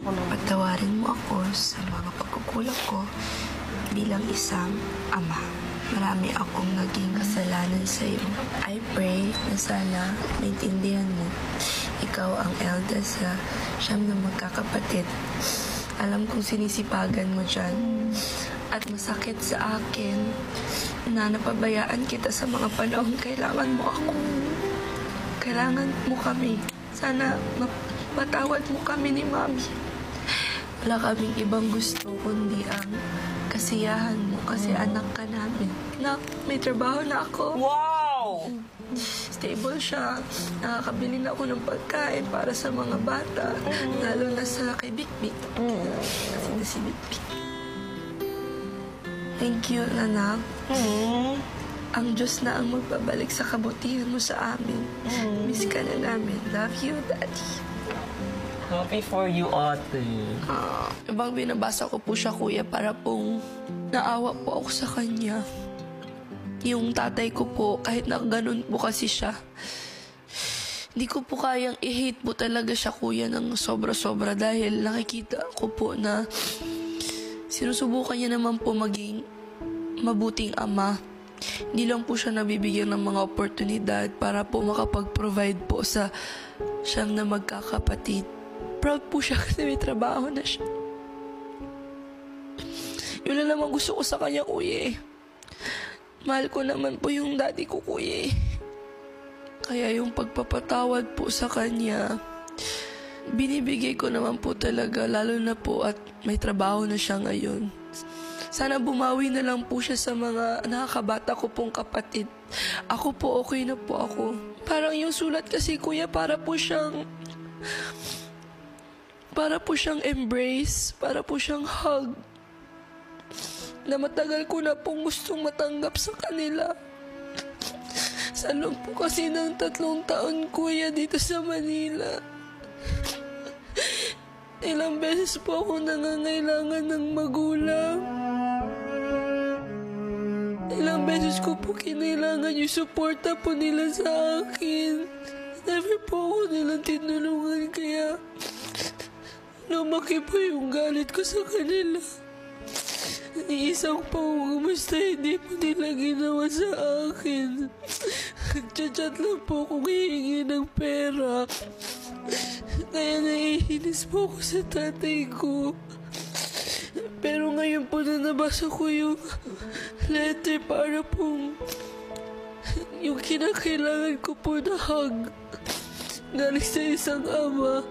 Patawarin mo ako sa mga pagkukulang ko bilang isang ama. Marami akong naging kasalanan sa iyo. I pray na sana maintindihan mo. Ikaw ang eldest sa 9 na magkakapatid. Alam kong sinisipagan mo dyan. At masakit sa akin na napabayaan kita sa mga panahon kailangan mo ako. Kailangan mo kami. Sana mapatawad mo kami ni Mami. Wala kaming ibang gusto kundi ang kasiyahan mo kasi anak ka namin. Nak, may trabaho na ako. Wow! Stable siya. Nakakabili na ako ng pagkain para sa mga bata. Lalo na sa kay Bik-Bik. Kasi na si Bik-Bik. Thank you, anak. Ang Diyos na ang magbabalik sa kabutihan mo sa amin. Miss ka na namin. Love you, Daddy. Happy for you, ate. Ibang binabasa ko po siya, kuya, para pong naawa po ako sa kanya. Yung tatay ko po, kahit na ganun po kasi siya, hindi ko po kayang i-hate po talaga siya, kuya, ng sobra-sobra dahil nakikita ko po na sinusubukan niya naman po maging mabuting ama. Hindi lang po siya nabibigyan ng mga oportunidad para po makapag-provide po sa 9 na magkakapatid. Proud po siya kasi may trabaho na siya. Yun na naman gusto ko sa kanya, kuya. Mahal ko naman po yung daddy ko, kuya. Kaya yung pagpapatawad po sa kanya, binibigay ko naman po talaga, lalo na po at may trabaho na siya ngayon. Sana bumawi na lang po siya sa mga nakakabata ko pong kapatid. Ako po, okay na po ako. Parang yung sulat kasi, kuya, para po siyang embrace, para po siyang hug na matagal ko na pong gustong matanggap sa kanila. Sa loob po kasi ng 3 taon, kuya, dito sa Manila. Ilang beses po ako nangangailangan ng magulang. Ilang beses ko po kinailangan yung suporta po nila sa akin. Never po ako nilang tinulungan, kaya lumaki po yung galit ko sa kanila. Iisang pangungumusta hindi po nila ginawa sa akin. Nagchat-chat lang po kung hihingi ng pera. Kaya naiinis po ako sa tatay ko. Pero ngayon po na nabasa ko yung letter para pong yung kinakailangan ko po na hug galing sa isang ama.